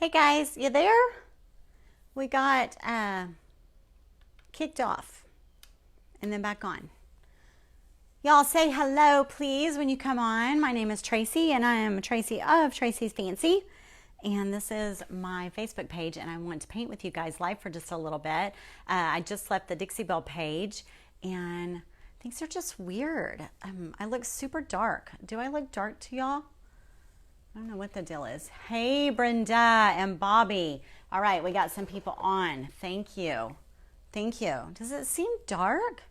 Hey guys, you there? We got kicked off and then back on. Y'all say hello, please, when you come on. My name is Tracey, and I am Tracey of Tracey's Fancy. And this is my Facebook page, and I want to paint with you guys live for just a little bit. I just left the Dixie Belle page, and things are just weird. I look super dark. Do I look dark to y'all? I don't know what the deal is. Hey, Brenda and Bobby. All right, we got some people on. Thank you. Thank you. Does it seem dark?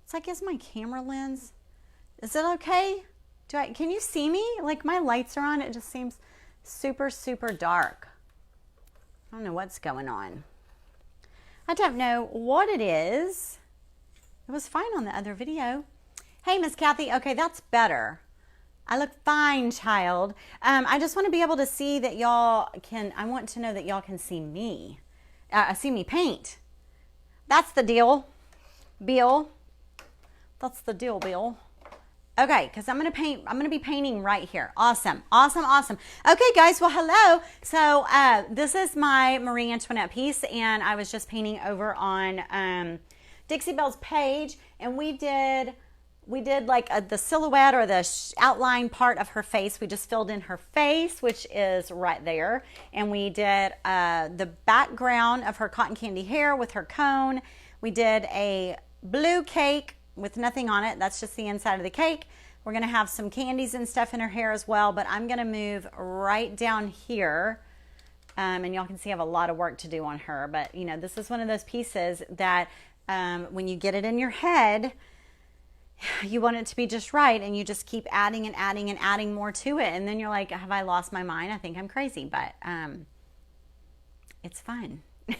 It's like, is my camera lens? Is it okay? Can you see me? Like, my lights are on. It just seems super, super dark. I don't know what's going on. I don't know what it is. It was fine on the other video. Hey, Miss Kathy. Okay, that's better. I look fine, child. I just want to be able to see that y'all can, I want to know that y'all can see me paint. That's the deal, Bill. That's the deal, Bill. Okay, because I'm going to be painting right here. Awesome, awesome, awesome. Okay, guys, well, hello. So this is my Marie Antoinette piece, and I was just painting over on Dixie Belle's page, and we did like the silhouette or the outline part of her face. We just filled in her face, which is right there. And we did the background of her cotton candy hair with her cone. We did a blue cake with nothing on it. That's just the inside of the cake. We're going to have some candies and stuff in her hair as well. But I'm going to move right down here. And y'all can see I have a lot of work to do on her. But, you know, this is one of those pieces that when you get it in your head, you want it to be just right, and you just keep adding and adding and adding more to it, and then you're like, have I lost my mind? I think I'm crazy. But it's fun. It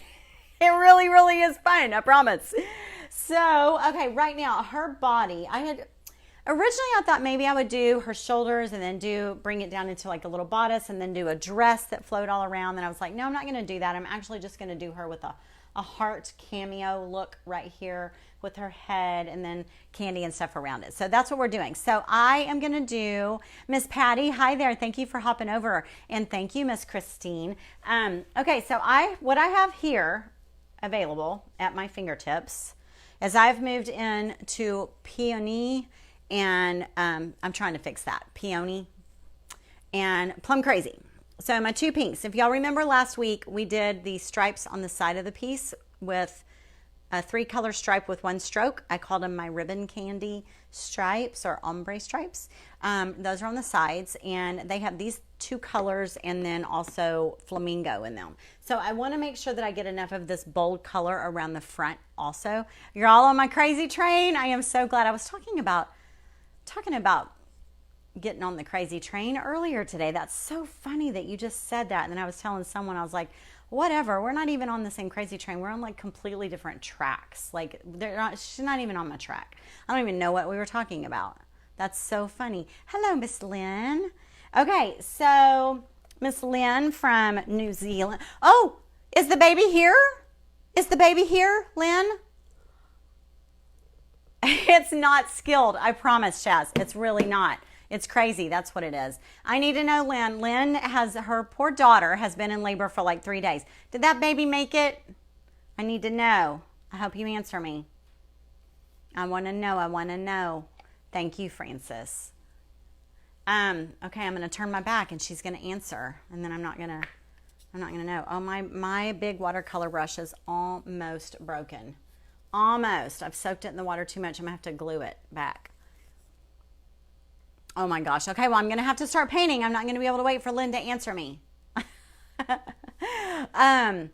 really, really is fun, I promise. So, okay, right now, her body, originally I thought maybe I would do her shoulders and then bring it down into like a little bodice and then do a dress that flowed all around. Then I was like, no, I'm not going to do that. I'm actually just going to do her with a heart cameo look right here with her head and then candy and stuff around it. So that's what we're doing. So I am going to do Miss Patty. Hi there. Thank you for hopping over. And thank you, Miss Christine. Okay, so what I have here available at my fingertips is I've moved in to Peony, and I'm trying to fix that. Peony and Plum Crazy. So my two pinks. If y'all remember last week, we did the stripes on the side of the piece with a 3-color stripe with 1 stroke. I called them my ribbon candy stripes or ombre stripes. Those are on the sides, and they have these 2 colors and then also Flamingo in them. So I want to make sure that I get enough of this bold color around the front also. You're all on my crazy train. I am so glad. I was talking about getting on the crazy train earlier today. That's so funny that you just said that. And then I was telling someone, I was like, whatever, we're not even on the same crazy train. We're on like completely different tracks. Like she's not even on my track. I don't even know what we were talking about. That's so funny. Hello, Miss Lynn. Okay, so Miss Lynn from New Zealand. Oh, is the baby here? Is the baby here, Lynn? It's not skilled, I promise, Chaz. It's really not. It's crazy. That's what it is. I need to know, Lynn. Lynn her poor daughter has been in labor for like 3 days. Did that baby make it? I need to know. I hope you answer me. I want to know. I want to know. Thank you, Francis. Okay, I'm going to turn my back and she's going to answer, and then I'm not going to know. Oh, my big watercolor brush is almost broken. Almost. I've soaked it in the water too much. I'm going to have to glue it back. Oh my gosh. Okay, well, I'm going to have to start painting. I'm not going to be able to wait for Lynn to answer me. I'll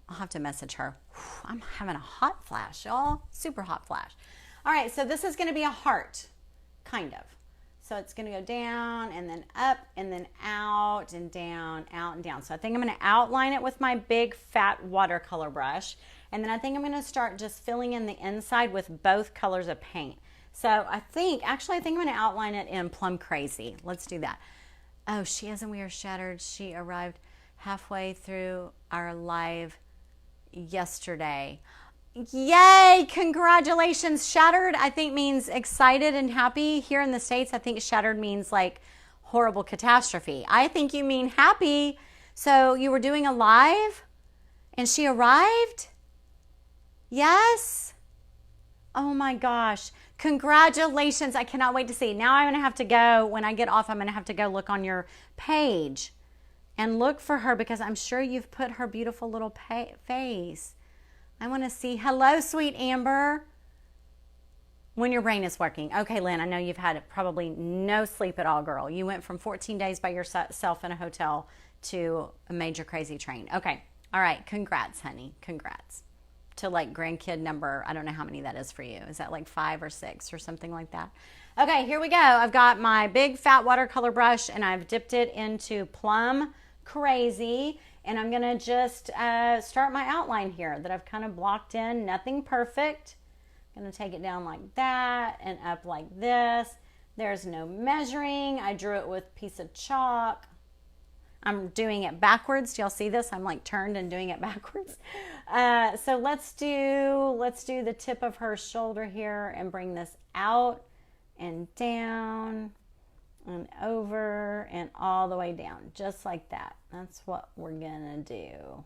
have to message her. I'm having a hot flash, y'all. Super hot flash. All right, so this is going to be a heart, kind of. So it's going to go down and then up and then out and down, out and down. So I think I'm going to outline it with my big fat watercolor brush. And then I think I'm going to start just filling in the inside with both colors of paint. So I think I'm going to outline it in Plum Crazy. Let's do that. Oh, she is and we are shattered. She arrived halfway through our live yesterday. Yay! Congratulations. Shattered, I think, means excited and happy. Here in the States, I think shattered means like horrible catastrophe. I think you mean happy. So you were doing a live and she arrived? Yes? Oh my gosh. Congratulations. I cannot wait to see. Now I'm going to have to go, when I get off, I'm going to have to go look on your page and look for her because I'm sure you've put her beautiful little face. I want to see. Hello, sweet Amber. When your brain is working. Okay, Lynn, I know you've had probably no sleep at all, girl. You went from 14 days by yourself in a hotel to a major crazy train. Okay. All right. Congrats, honey. Congrats. To like grandkid number, I don't know how many that is for you. Is that like 5 or 6 or something like that? Okay, here we go. I've got my big fat watercolor brush and I've dipped it into Plum Crazy. And I'm going to just start my outline here that I've kind of blocked in. Nothing perfect. I'm going to take it down like that and up like this. There's no measuring. I drew it with a piece of chalk. I'm doing it backwards. Do y'all see this? I'm like turned and doing it backwards. So let's do the tip of her shoulder here and bring this out and down and over and all the way down, just like that. That's what we're gonna do.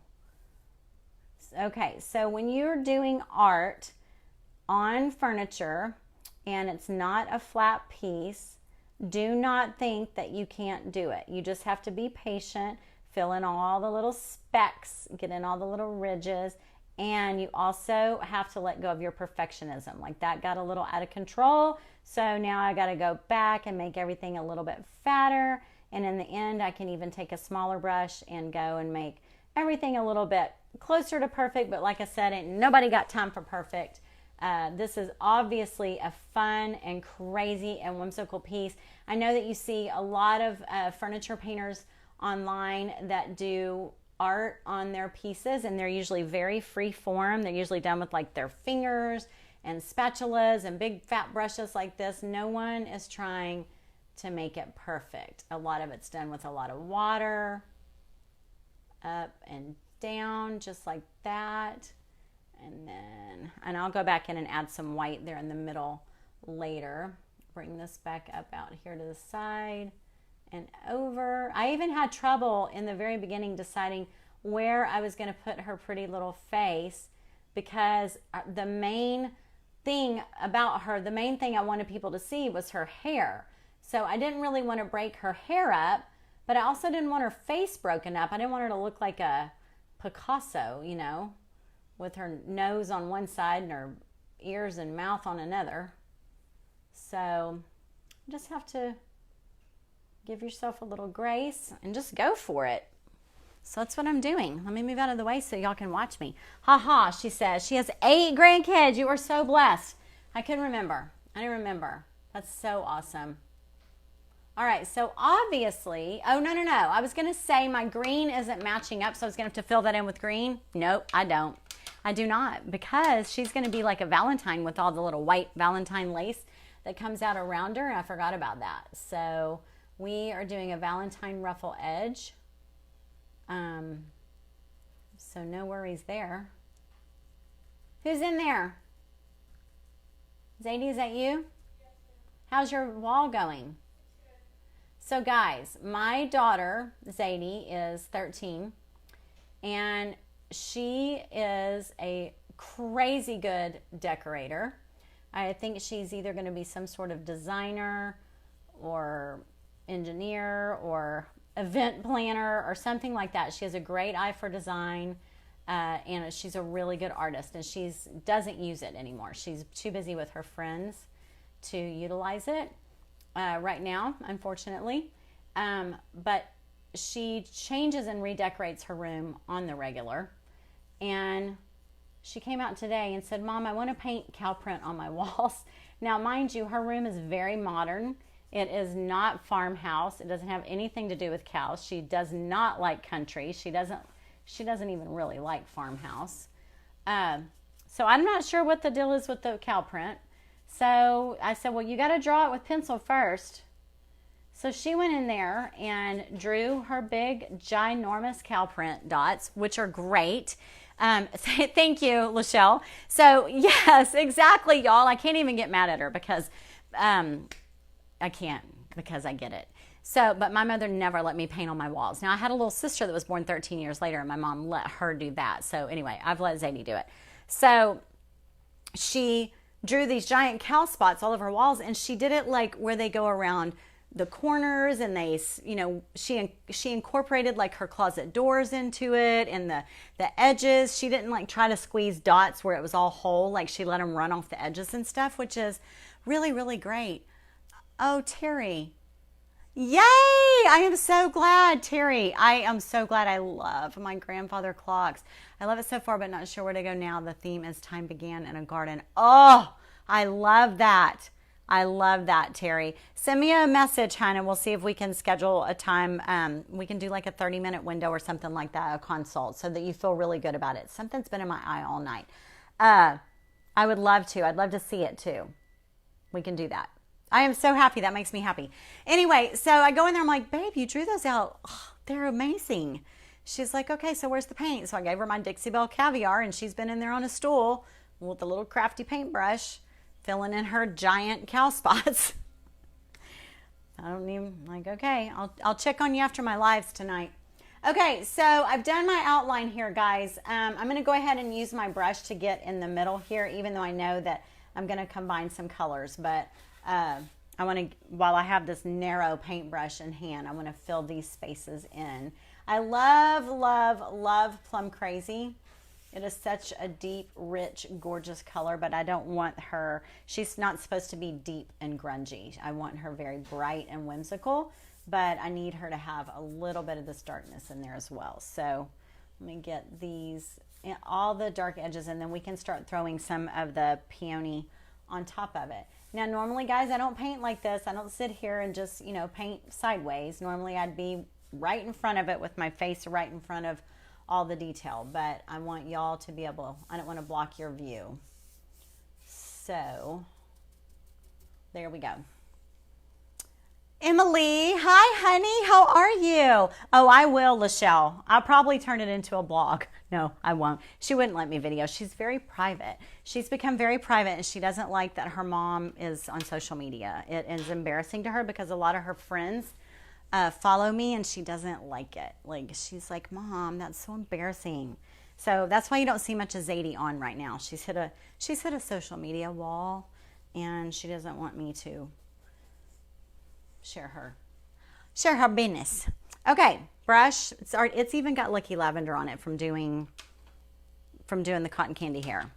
Okay, so when you're doing art on furniture and it's not a flat piece, do not think that you can't do it. You just have to be patient, fill in all the little specks, get in all the little ridges, and you also have to let go of your perfectionism. Like that got a little out of control, so now I got to go back and make everything a little bit fatter, and in the end I can even take a smaller brush and go and make everything a little bit closer to perfect. But like I said, ain't nobody got time for perfect. This is obviously a fun and crazy and whimsical piece. I know that you see a lot of furniture painters online that do art on their pieces, and they're usually very free form. They're usually done with like their fingers and spatulas and big fat brushes like this. No one is trying to make it perfect. A lot of it's done with a lot of water, up and down, just like that. And I'll go back in and add some white there in the middle later. Bring this back up out here to the side and over. I even had trouble in the very beginning deciding where I was going to put her pretty little face, because the main thing about her, the main thing I wanted people to see was her hair. So I didn't really want to break her hair up, but I also didn't want her face broken up. I didn't want her to look like a Picasso, you know, with her nose on one side and her ears and mouth on another. So you just have to give yourself a little grace and just go for it. So that's what I'm doing. Let me move out of the way so y'all can watch me. Ha ha, she says. She has 8 grandkids. You are so blessed. I couldn't remember. I didn't remember. That's so awesome. All right, so obviously, oh, no. I was going to say my green isn't matching up, so I was going to have to fill that in with green. Nope, I don't. I do not, because she's going to be like a Valentine with all the little white Valentine lace that comes out around her, and I forgot about that. So we are doing a Valentine ruffle edge. So no worries there. Who's in there? Zadie, is that you? How's your wall going? So guys, my daughter, Zadie, is 13, and she is a crazy good decorator. I think she's either going to be some sort of designer or engineer or event planner or something like that. She has a great eye for design, and she's a really good artist, and she doesn't use it anymore. She's too busy with her friends to utilize it right now, unfortunately. But she changes and redecorates her room on the regular. And she came out today and said, Mom, I want to paint cow print on my walls. Now, mind you, her room is very modern. It is not farmhouse. It doesn't have anything to do with cows. She does not like country. She doesn't even really like farmhouse. So I'm not sure what the deal is with the cow print. So I said, well, you got to draw it with pencil first. So she went in there and drew her big, ginormous cow print dots, which are great. Thank you, Lachelle. So yes, exactly, y'all. I can't even get mad at her because I can't, because I get it. So, but my mother never let me paint on my walls. Now, I had a little sister that was born 13 years later, and my mom let her do that. So anyway, I've let Zadie do it. So she drew these giant cow spots all over her walls, and she did it like where they go around the corners, and they, you know, she incorporated like her closet doors into it, and the edges. She didn't like try to squeeze dots where it was all whole. Like she let them run off the edges and stuff, which is really, really great. Oh, Terry. Yay! I am so glad, Terry. I am so glad. I love my grandfather clocks. I love it so far, but not sure where to go now. The theme is time began in a garden. Oh, I love that. I love that, Terry. Send me a message, hon, and we'll see if we can schedule a time. We can do like a 30-minute window or something like that, a consult, so that you feel really good about it. Something's been in my eye all night. I would love to. I'd love to see it too. We can do that. I am so happy. That makes me happy. Anyway, so I go in there. I'm like, babe, you drew those out. Oh, they're amazing. She's like, okay, so where's the paint? So I gave her my Dixie Belle Caviar, and she's been in there on a stool with a little crafty paintbrush, filling in her giant cow spots. I don't even, like, okay, I'll check on you after my lives tonight. Okay, so I've done my outline here, guys. I'm going to go ahead and use my brush to get in the middle here, even though I know that I'm going to combine some colors, but I want to, while I have this narrow paintbrush in hand, I want to fill these spaces in. I love, love, love Plum Crazy. It is such a deep, rich, gorgeous color, but I don't want her, she's not supposed to be deep and grungy. I want her very bright and whimsical, but I need her to have a little bit of this darkness in there as well. So let me get these, all the dark edges, and then we can start throwing some of the peony on top of it. Now, normally, guys, I don't paint like this. I don't sit here and just, you know, paint sideways. Normally, I'd be right in front of it with my face right in front of all the detail. But I want y'all to be able, I don't want to block your view. So, there we go. Emily, hi, honey. How are you? Oh, I will, Lachelle. I'll probably turn it into a blog. No, I won't. She wouldn't let me video. She's very private. She's become very private, and she doesn't like that her mom is on social media. It is embarrassing to her because a lot of her friends follow me, and she doesn't like it. Like, she's like, Mom, that's so embarrassing. So that's why you don't see much of Zadie on right now. She's hit a social media wall, and she doesn't want me to share her business. Okay, brush. It's even got Lucky Lavender on it from doing the cotton candy hair.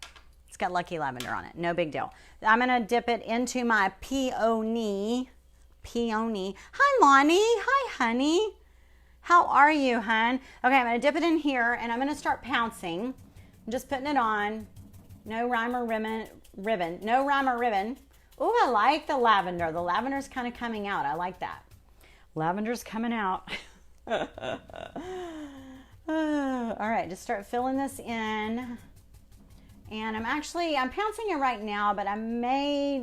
It's got Lucky Lavender on it. No big deal. I'm gonna dip it into my peony. Hi, Lonnie. Hi, honey. How are you, hun? Okay, I'm gonna dip it in here, and I'm gonna start pouncing. I'm just putting it on. No rhyme or ribbon. No rhyme or ribbon. Oh, I like the lavender. The lavender's kind of coming out. I like that. Lavender's coming out. All right, just start filling this in. And I'm pouncing it right now, but I may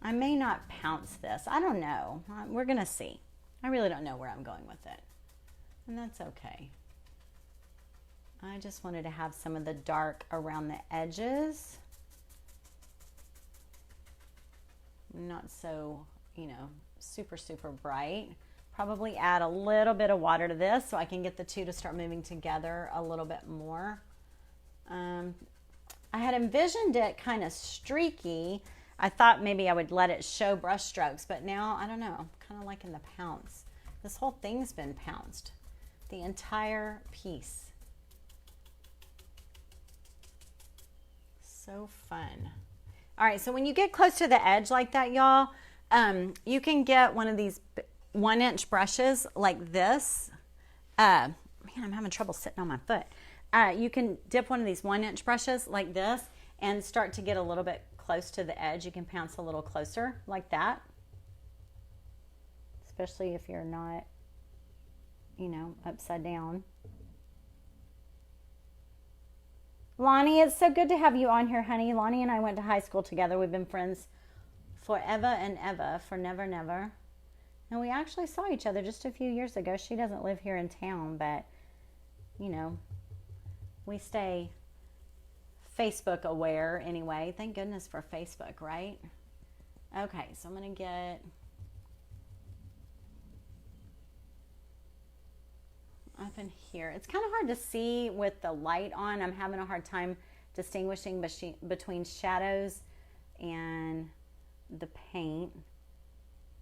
not pounce this. I don't know. We're going to see. I really don't know where I'm going with it. And that's okay. I just wanted to have some of the dark around the edges. Not so, you know, super, super bright. Probably add a little bit of water to this so I can get the two to start moving together a little bit more. I had envisioned it kind of streaky. I thought maybe I would let it show brush strokes, but now, I don't know, I'm kind of liking the pounce. This whole thing's been pounced. The entire piece. So fun. All right, so when you get close to the edge like that, y'all, you can get one of these 1-inch brushes like this. Man, I'm having trouble sitting on my foot. You can dip one of these 1-inch brushes like this and start to get a little bit close to the edge. You can pounce a little closer like that. Especially if you're not, you know, upside down. Lonnie, it's so good to have you on here, honey. Lonnie and I went to high school together. We've been friends forever and ever, for never, never. And we actually saw each other just a few years ago. She doesn't live here in town, but, you know, we stay Facebook aware anyway. Thank goodness for Facebook, right? Okay, so I'm going to get up in here. It's kind of hard to see with the light on. I'm having a hard time distinguishing between shadows and the paint.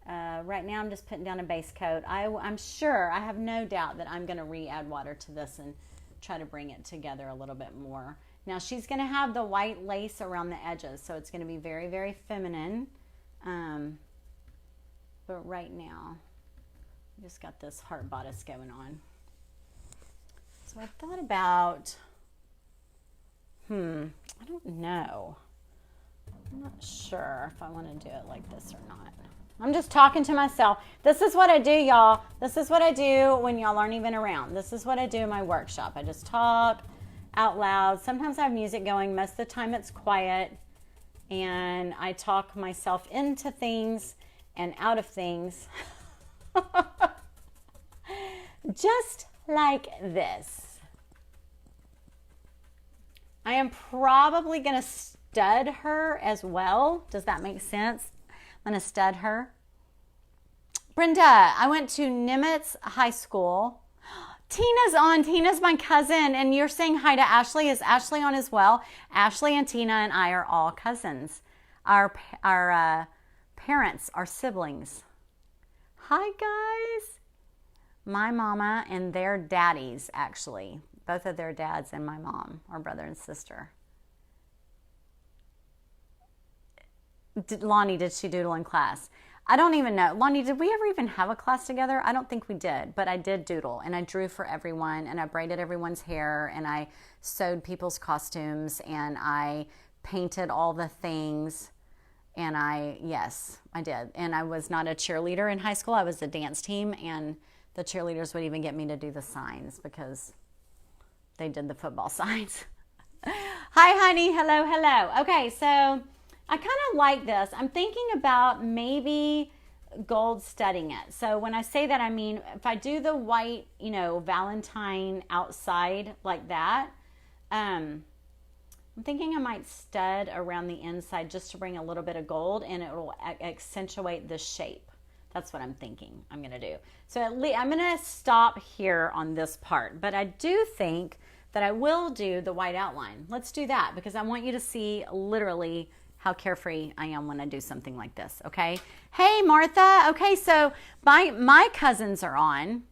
Right now I'm just putting down a base coat. I'm sure, I have no doubt that I'm going to re-add water to this and try to bring it together a little bit more. Now she's going to have the white lace around the edges, so it's going to be very, very feminine. But right now, I just got this heart bodice going on. So I thought about, I don't know. I'm not sure if I want to do it like this or not. I'm just talking to myself. This is what I do, y'all. This is what I do when y'all aren't even around. This is what I do in my workshop. I just talk out loud. Sometimes I have music going. Most of the time it's quiet. And I talk myself into things and out of things. Just like this. I am probably going to stud her as well. Does that make sense? I'm going to stud her. Brenda, I went to Nimitz High School. Tina's on. Tina's my cousin. And you're saying hi to Ashley. Is Ashley on as well? Ashley and Tina and I are all cousins. Our parents are siblings. Hi, guys. My mama and their daddies, actually. Both of their dads and my mom are brother and sister. Lonnie, did she doodle in class? I don't even know. Lonnie, did we ever even have a class together? I don't think we did, but I did doodle, and I drew for everyone, and I braided everyone's hair, and I sewed people's costumes, and I painted all the things, and yes, I did. And I was not a cheerleader in high school. I was a dance team, and the cheerleaders would even get me to do the signs because they did the football signs. Hi, honey. Hello, hello. Okay, so I kind of like this. I'm thinking about maybe gold studding it. So when I say that, I mean, if I do the white, Valentine outside like that, I'm thinking I might stud around the inside just to bring a little bit of gold, and it will accentuate the shape. That's what I'm thinking I'm going to do. So at least I'm going to stop here on this part, but I do think that I will do the white outline. Let's do that because I want you to see literally how carefree I am when I do something like this, okay? Hey, Martha. Okay, so my cousins are on.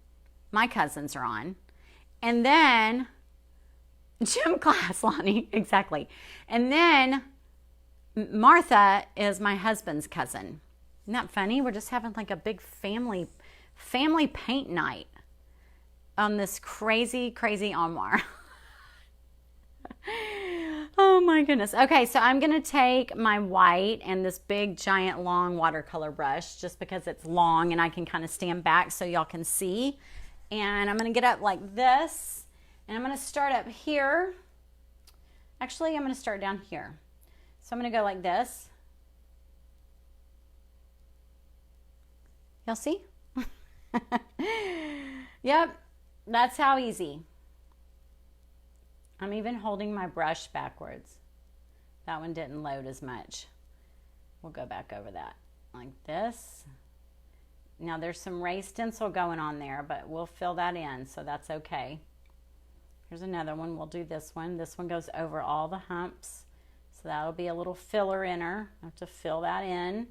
My cousins are on. And then gym class, Lonnie, exactly. And then Martha is my husband's cousin. Isn't that funny? We're just having like a big family paint night on this crazy, crazy armoire. Oh my goodness. Okay, so I'm going to take my white and this big, giant, long watercolor brush just because it's long and I can kind of stand back so y'all can see. And I'm going to get up like this. And I'm going to start up here. Actually, I'm going to start down here. So I'm going to go like this. Y'all see? Yep, that's how easy. I'm even holding my brush backwards. That one didn't load as much. We'll go back over that like this. Now there's some ray stencil going on there, but we'll fill that in, so that's okay. Here's another one. We'll do this one. This one goes over all the humps, so that'll be a little filler in her. I have to fill that in.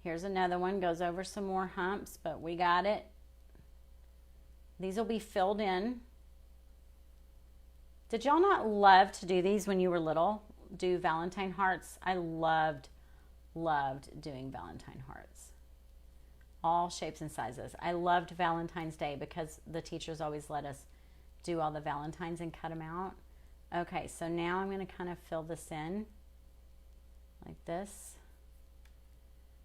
Here's another one. Goes over some more humps, but we got it. These will be filled in. Did y'all not love to do these when you were little? Do Valentine hearts? I loved doing Valentine hearts. All shapes and sizes. I loved Valentine's Day because the teachers always let us do all the Valentines and cut them out. Okay, so now I'm going to kind of fill this in like this.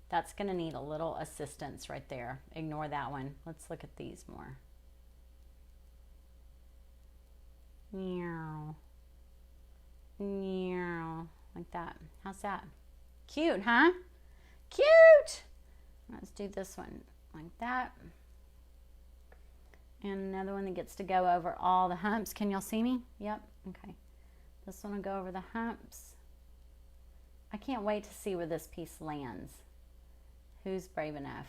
That's going to need a little assistance right there. Ignore that one. Let's look at these more. Meow. Meow. Like that. How's that? Cute, huh? Cute! Let's do this one like that. And another one that gets to go over all the humps. Can y'all see me? Yep. Okay. This one will go over the humps. I can't wait to see where this piece lands. Who's brave enough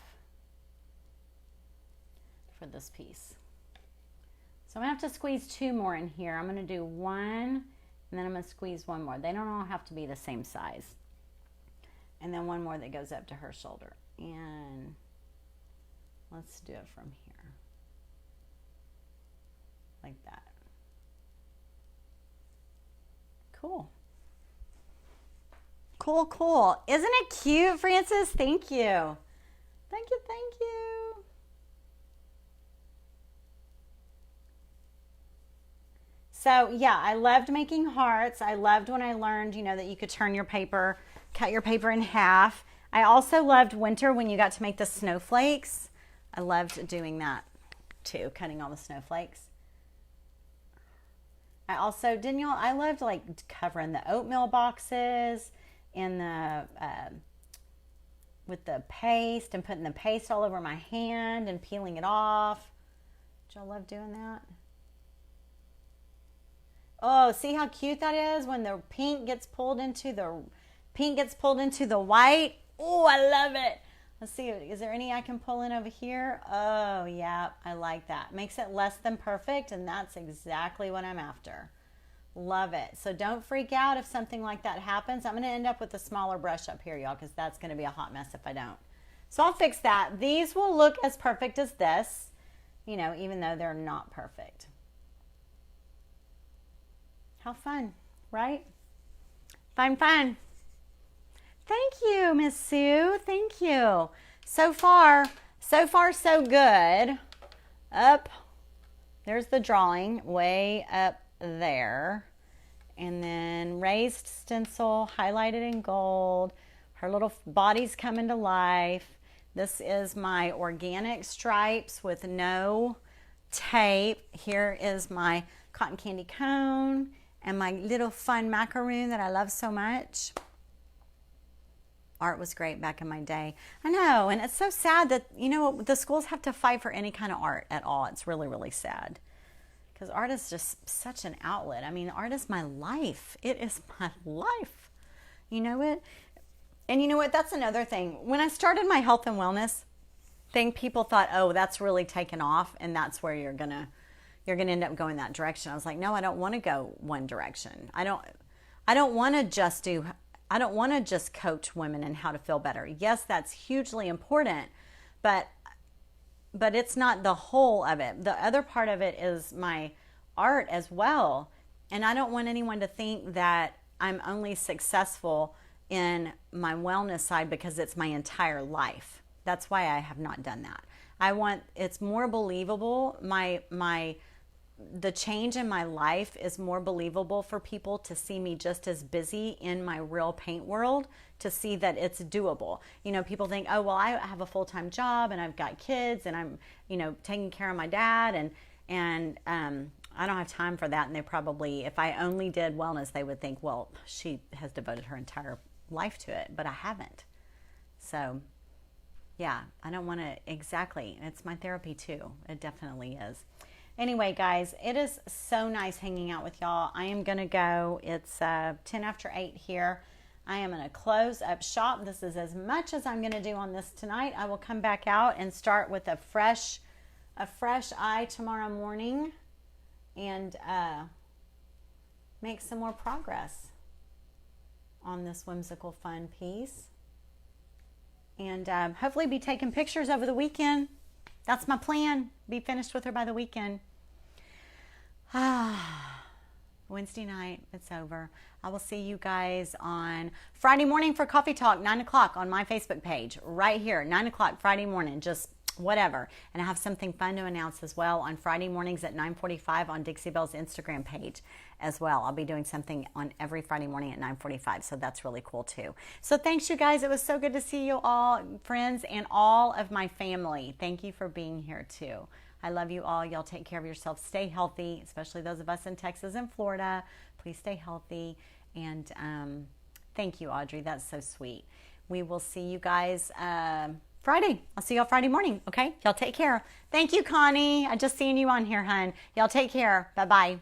for this piece? So I'm going to have to squeeze 2 more in here. I'm going to do 1, and then I'm going to squeeze 1 more. They don't all have to be the same size. And then 1 more that goes up to her shoulder. And let's do it from here. Like that. Cool. Cool, cool. Isn't it cute, Francis? Thank you. Thank you, thank you. So yeah, I loved making hearts. I loved when I learned, you know, that you could turn your paper, cut your paper in half. I also loved winter when you got to make the snowflakes. I loved doing that too, cutting all the snowflakes. I also, I loved like covering the oatmeal boxes in the, with the paste and putting the paste all over my hand and peeling it off. Did y'all love doing that? Oh, see how cute that is when the pink gets pulled into the white. Oh, I love it. Let's see, is there any I can pull in over here? Oh, yeah, I like that. Makes it less than perfect, and that's exactly what I'm after. Love it. So don't freak out if something like that happens. I'm going to end up with a smaller brush up here, y'all, because that's going to be a hot mess if I don't. So I'll fix that. These will look as perfect as this, you know, even though they're not perfect. How fun, right? Fun, fun. Thank you, Miss Sue. Thank you. So far, so good. Up, there's the drawing, way up there. And then raised stencil, highlighted in gold. Her little body's coming to life. This is my organic stripes with no tape. Here is my cotton candy cone and my little fun macaroon that I love so much. Art was great back in my day. I know, and it's so sad that, you know, the schools have to fight for any kind of art at all. It's really, really sad. Because art is just such an outlet. I mean, art is my life. It is my life. You know it? And you know what? That's another thing. When I started my health and wellness thing, people thought, oh, that's really taken off, and that's where you're gonna end up going that direction. I was like, no, I don't want to go one direction. I don't want to just coach women in how to feel better. Yes, that's hugely important, but it's not the whole of it. The other part of it is my art as well. And I don't want anyone to think that I'm only successful in my wellness side because it's my entire life. That's why I have not done that. It's more believable. The change in my life is more believable for people to see me just as busy in my real paint world, to see that it's doable. You know, people think, oh, well, I have a full-time job and I've got kids and I'm, you know, taking care of my dad and I don't have time for that. And they probably, if I only did wellness, they would think, well, she has devoted her entire life to it, but I haven't. So yeah, I don't want to, exactly. It's my therapy too. It definitely is. Anyway, guys, it is so nice hanging out with y'all. I am going to go. It's 10 after 8 here. I am going to close up shop. This is as much as I'm going to do on this tonight. I will come back out and start with a fresh eye tomorrow morning and make some more progress on this whimsical fun piece. And hopefully be taking pictures over the weekend. That's my plan. Be finished with her by the weekend. Wednesday night, it's over. I will see you guys on Friday morning for Coffee Talk, 9 o'clock on my Facebook page. Right here, 9 o'clock Friday morning, just whatever. And I have something fun to announce as well on Friday mornings at 9:45 on Dixie Belle's Instagram page as well. I'll be doing something on every Friday morning at 9:45, so that's really cool too. So thanks, you guys. It was so good to see you all, friends, and all of my family. Thank you for being here too. I love you all. Y'all take care of yourselves. Stay healthy, especially those of us in Texas and Florida. Please stay healthy. And thank you, Audrey. That's so sweet. We will see you guys Friday. I'll see y'all Friday morning, okay? Y'all take care. Thank you, Connie. I just seen you on here, hun. Y'all take care. Bye-bye.